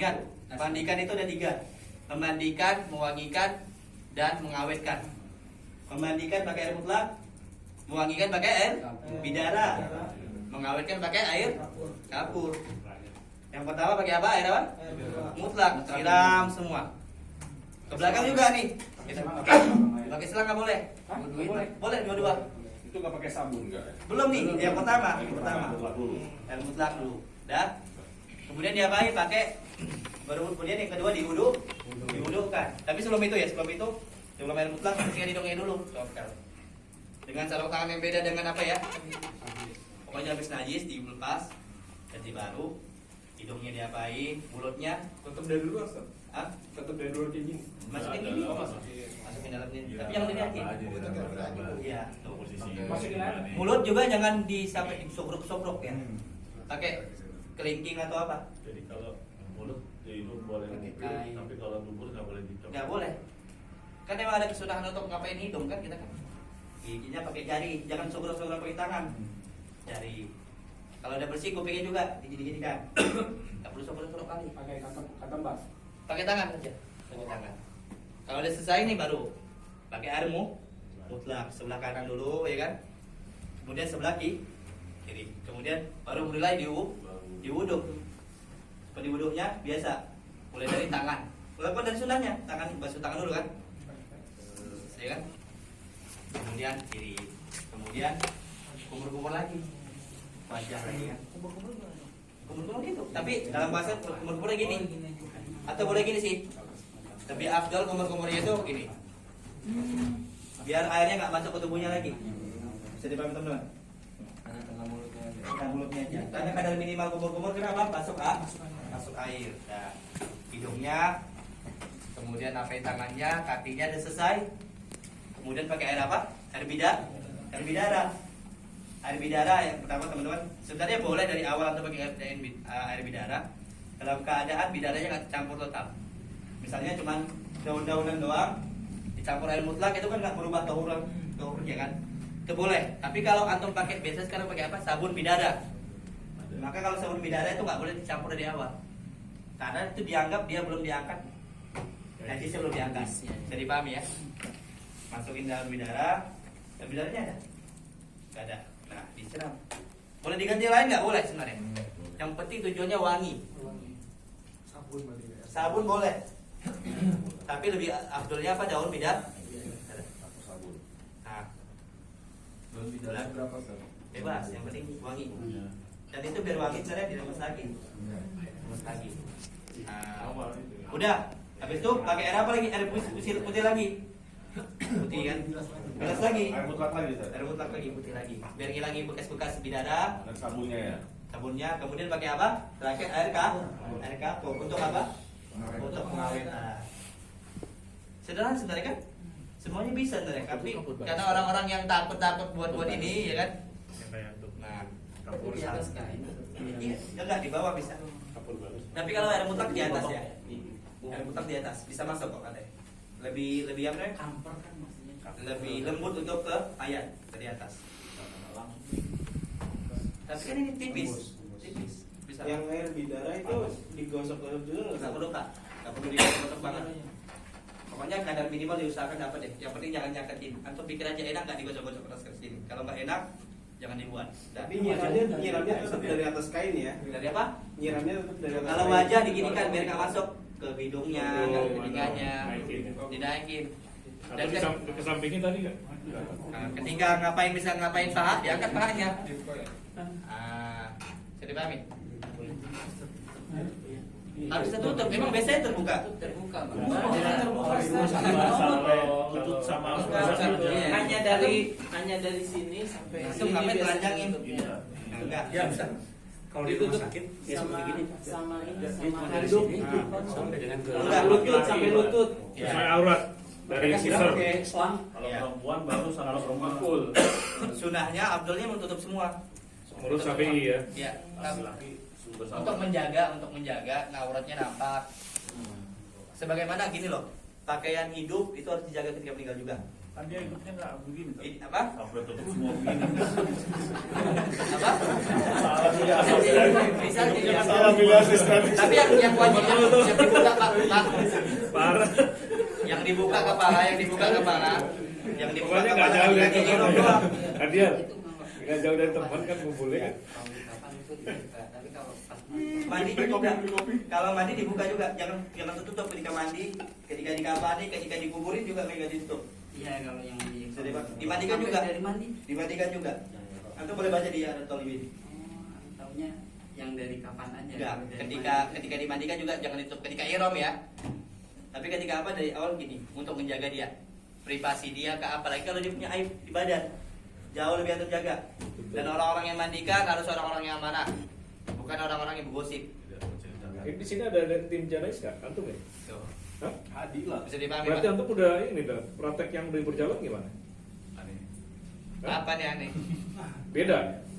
Ingat, memandikan itu ada 3. Memandikan, mewangikan, dan mengawetkan. Memandikan pakai air mutlak, mewangikan pakai air bidara, mengawetkan pakai air kapur. Yang pertama pakai apa? Air apa? Mutlak, siram semua. Ke belakang juga nih. Pakai selang nggak boleh? Boleh dua-dua. Itu nggak pakai sabun nggak? Belum nih, yang pertama. Dulu. Air mutlak dulu. Dah. Kemudian diapain? Pakai. Baru kemudian yang kedua diwudukan. Tapi sebelum itu sebelum air mutlak mesti didongeng dulu. Dengan sarung tangan yang beda dengan apa ya? Pokoknya habis najis dilepas, ganti baru. Hidungnya diapain? Mulutnya Tetap dari luar, Ustaz. ah, Tetap dari luar kayak gini. masukin gini. Masukin dalamnya. Tapi jangan dilihatin. Iya. Masukin aja. Mulut juga jangan sampai disobrok-sobrok ya. Pakai kelingking atau apa? Jadi kalau mulut di hidung boleh ngupil, kain. tapi kalau dubur nggak boleh dicopot. Nggak boleh. Kan emang ada kesunahan untuk ngapain hidung kan kita kan. Giginya pakai jari, jangan sobrok-sobrok pakai tangan. Jari. Kalau udah bersih kupingnya juga digini-gini kan. Nggak perlu sobrok-sobrok kali. Pakai kata mbak. Pakai tangan aja. Pakai tangan. Kalau udah selesai nih baru pakai air mutlak sebelah kanan dulu ya kan. Kemudian sebelah kiri. Kemudian baru mulai diwuduk. Seperti wuduknya biasa. Mulai dari tangan. Walaupun dari sunahnya, tangan basuh tangan dulu kan. Ya kan? Kemudian kiri. Kemudian kumur-kumur lagi. Wajah lagi kan. Kumur-kumur gitu. Tapi dalam bahasa kumur-kumurnya gini. Atau boleh gini sih. Tapi afdal kumur-kumurnya itu gini. Biar airnya nggak masuk ke tubuhnya lagi. Bisa dipahami teman-teman? Tengah mulutnya aja. Karena kadar minimal kumur-kumur kenapa? Masuk air. Nah, hidungnya, kemudian apa tangannya, kakinya udah selesai. Kemudian pakai air apa? Air bidara. Air bidara yang pertama teman-teman. Sebenarnya boleh dari awal atau pakai air bidara. Dalam keadaan bidaranya nggak campur total. Misalnya cuman daun-daunan doang, dicampur air mutlak itu kan nggak berubah tahurnya kan. Itu boleh. Tapi kalau antum pakai biasa sekarang pakai apa? Sabun bidara. Maka kalau sabun bidara itu nggak boleh dicampur dari awal. Karena itu dianggap dia belum diangkat. Najisnya belum diangkat. Bisa dipahami ya? Masukin dalam bidara. Dan bidaranya ada? Nggak ada. Nah, disiram. Boleh diganti lain nggak? Boleh sebenarnya. Yang penting tujuannya wangi. Sabun boleh. Tapi lebih afdolnya apa? Daun bidara. Nah, daun bidara Berapa, Ustaz? bebas. Yang penting wangi. Dan itu biar wangi sebenarnya diremes lagi. Nah, udah. Habis itu pakai air apa lagi? Air putih lagi. Putih kan? Bilas lagi. Air mutlak lagi, Ustaz. Air mutlak lagi, putih lagi. Biar ngilangin bekas-bekas bidara. Dan sabunnya ya. Sabunnya. Kemudian pakai apa? Terakhir air kapur. Untuk apa? Untuk mengawet. Sederhana sebenarnya kan? Semuanya bisa sebenarnya. Tapi karena orang-orang yang takut buat ini, ya kan? Nah, Kapur di atas kain. Iya, enggak di bawah bisa. kapur bagus. Tapi kalau air mutlak di atas ya. Air mutlak di atas bisa masuk kok katanya. Lebih apa namanya? Kamper kan maksudnya. Lebih lembut untuk ke ayat dari atas. Tapi kan ini tipis. Bisa. Yang air bidara itu digosok-gosok dulu nggak? Nggak perlu kak, nggak perlu digosok banget. Pokoknya kadar minimal diusahakan dapat deh. Yang penting jangan nyakitin. Antum pikir aja enak nggak digosok-gosok atas ke sini. Kalau nggak enak, jangan dibuat. Tapi nyiramnya tetap dari atas kain ya? Dari apa? Nyiramnya tetap dari atas Kalau kain. wajah diginikan biar nggak masuk ke hidungnya, nggak ke telinganya, Naikin. dinaikin. Atau kesampingin tadi nggak? Nah, ketika ngapain paha, diangkat pahanya. Bisa dipahami? Harus tertutup, memang biasanya terbuka. Terbuka, Pak. Sampai lutut sama Hanya dari sini sampai Langsung sini ngapain biasanya telanjangin? tutup. Nah, enggak. Ya bisa. Kalau di rumah sakit ya sama seperti gini. sama ini Jadi sama dari handuk sini sampai dengan ke Enggak, lutut sampai lutut. sesuai aurat dari mereka siram sisir. pakai selang. Kalau Iya. perempuan baru kalau perempuan full. Sunahnya Abdulnya menutup semua. Menurut Syafi'i ya. Ya. Laki-laki bersama. Untuk menjaga auratnya nampak. Sebagaimana gini loh, pakaian hidup itu harus dijaga ketika meninggal juga. Kan dia hidupnya nggak begini. Apa? Sampai tutup semua begini. Apa? Salah pilih Bisa jadi Salah pilih asisten. Tapi yang wajib yang dibuka Pak. Parah. Yang dibuka kepala, yang dibuka kepala. Yang dibuka Pokoknya nggak kepala jauh dari kakinya teman. doang. Hadiah. Nggak jauh dari teman kan ngumpulnya kan. Kapan itu dibuka, tapi kalau pas Mandi juga. Kalau mandi dibuka juga, jangan tertutup ketika mandi, ketika dikafani, ketika dikuburin juga mereka ditutup. iya kalau yang di Jadi, Pak, dimandikan Sampai juga. dari mandi. Dimandikan juga. Antum boleh baca di At-Talibin. Taunya yang dari kapan aja. Enggak, Dari ketika dimandikan juga jangan ditutup ketika ihram ya. Tapi ketika apa dari awal gini, untuk menjaga dia privasi dia ke apalagi kalau dia punya aib di badan. Jauh lebih terjaga. Dan orang-orang yang mandikan harus orang-orang yang amanah. Bukan orang-orang yang bergosip. Di sini ada tim Janais nggak? Antum ya? Tuh. Hah? Adi lah. Bisa dipahami Berarti Pak? antum udah ini dah. Praktek yang udah berjalan gimana? Apa nih aneh? Beda.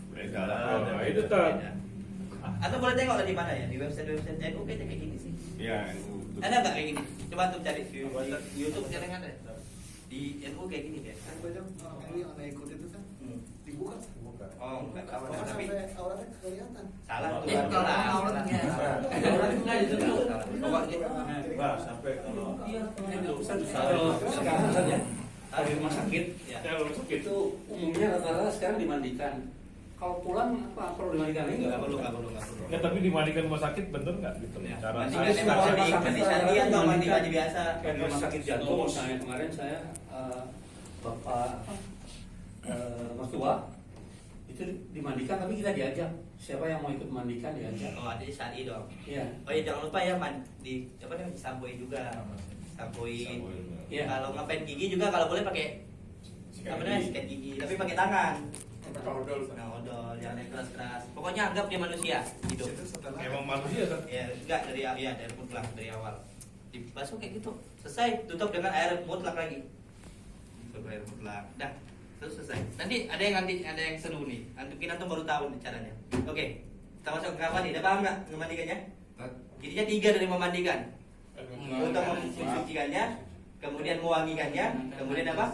Beda Oh, itu tak. Atau boleh tengok lah di mana ya? Di website NU kayaknya kayak gini sih. Iya. Ada nggak kayak gini? Coba tuh cari di YouTube sekarang ada. Di NU kayak gini ya. Kan banyak orang yang anak ikut itu kan dibuka. Oh, nggak tahu Bahkan tapi sampai auratnya kelihatan. salah tuh. Kalau Salah. auratnya nggak ditutup. Pokoknya Enggak, sampai kalau Sekarang saja di rumah sakit ya. kalau sakit itu umumnya rata-rata sekarang dimandikan. Kalau pulang apa perlu dimandikan lagi Nggak nggak? perlu, nggak perlu, nggak perlu. ya tapi dimandikan rumah sakit bener nggak gitu Ya, cara mandi Ada kan semua emang rumah sakit mandi sandi atau mandi baju biasa. Kayak di rumah sakit jantung misalnya kemarin saya bapak mertua itu dimandikan tapi kita diajak siapa yang mau ikut mandikan diajak. Oh, ada syari dong. Iya. Oh ya jangan lupa ya mandi apa namanya sampoin juga. Sampoin. Iya. Kalau ngapain gigi juga kalau boleh pakai apa namanya sikat gigi, tapi pakai tangan. Nah, odol, jangan yang keras-keras. Pokoknya anggap dia manusia hidup. emang manusia kan Ya, enggak dari mutlak dari awal. Dibasuh kayak gitu. Selesai, tutup dengan air mutlak lagi. Tutup air mutlak. Dah, terus selesai. Nanti ada yang seru nih. Mungkin antum baru tahu nih caranya. Oke. Kita masuk ke kamar nih. Udah paham enggak memandikannya? Jadinya 3 dari memandikan. Untuk mensucikannya, kemudian mewangikannya, kemudian apa?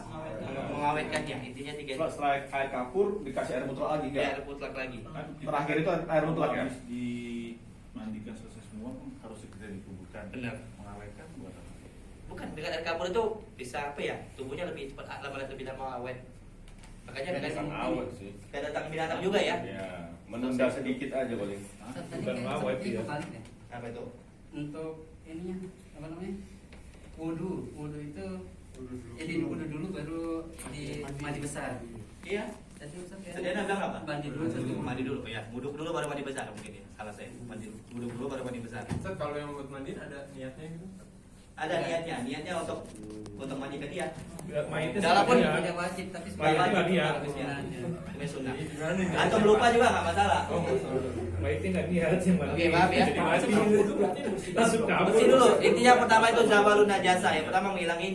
Mengawetkannya. Intinya 3. Setelah air kapur dikasih air mutlak lagi kan? Air mutlak lagi. Terakhir itu air mutlak ya? Habis dimandikan selesai semua kan harus kita dikuburkan. Benar. Mengawetkan buat apa? Bukan dengan air kapur itu bisa apa ya? Tubuhnya lebih cepat lebih lama awet. Makanya Bukan awet sih. kayak datang binatang juga ya. Ya, menunda sedikit aja paling. Tadi Bukan kayak mawar, seperti iya. itu kali ya. Apa itu? Untuk ininya apa namanya? Wudu itu jadi wudu dulu baru di mandi besar. Iya. Tadi Ustaz ya. Sediana bilang apa? Mandi dulu terus Mandi dulu ya. Wuduk dulu baru mandi besar mungkin ya. Salah saya. Wuduk dulu baru mandi besar. Ustaz, kalau yang buat mandiin ada niatnya gitu? Ada niatnya untuk mandikan dia. Mayitnya Dalam pun sekalian. tidak wajib tapi Mayitnya nggak niat. Ini sunnah. Antum lupa juga nggak masalah. Mayitnya nggak niat yang mandi. Oke, maaf ya. Jadi mati. Langsung kabur. Bersih dulu. Intinya pertama itu zawalun najasa. Yang pertama menghilangi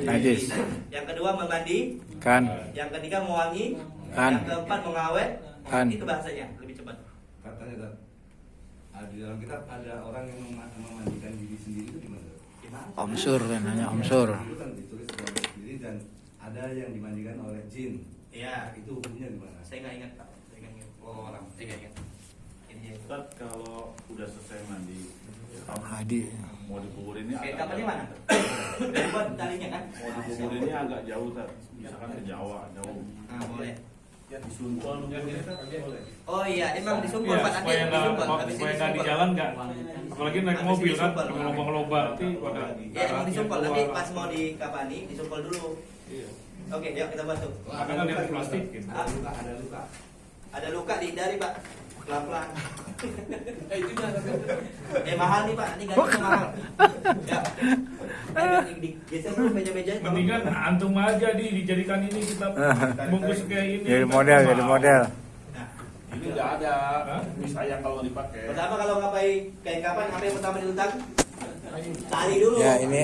Najis. Yang kedua memandi. Kan, Yang ketiga mewangi. Kan. Yang keempat mengawet. Kan. Itu bahasanya lebih cepat. Katanya Dad, di dalam kitab ada orang yang memandikan diri sendiri itu gimana? Gimana? Om Sur kan hanya Om Sur. Itu kan ditulis dalam sendiri dan ada yang dimandikan oleh jin. Iya. Itu hukumnya gimana? Saya nggak ingat Pak. Saya nggak ingat. Orang. Saya nggak ingat. Intinya itu. Ustaz, kalau udah selesai mandi Hadi. mau dikuburinnya Kayak agak kapalnya jauh. mana? Dari buat talinya kan? Mau dikuburinnya agak jauh Ustaz. Misalkan ke Jawa jauh. Nah, boleh. Ya disumpul boleh. Oh iya, emang disumpul Iya, Pak nanti supaya nggak disumpul. Habis supaya ini nggak di disumpul. jalan nggak. Apalagi naik Habis mobil kan, disumpul. lubang-lubang nanti pada Ya emang disumpul, nanti pas mau dikapani disumpul dulu. Iya. Oke, yuk kita bantu. Karena kan dari plastik gitu. Ah, Ada luka. ada luka di dari Pak. Pelan-pelan. Itu jangan Mahal nih Pak, ini gantinya mahal. Ya. Digeser dulu meja-meja itu. Mendingan antum aja dijadikan ini kita bungkus kayak ini. Jadi model, jadi model. Nah, Ini nggak ada. Hah? Disayang kalau dipakai. pertama kalau ngapain kayak kapan ngapain pertama dilutang? Tali dulu. Ya ini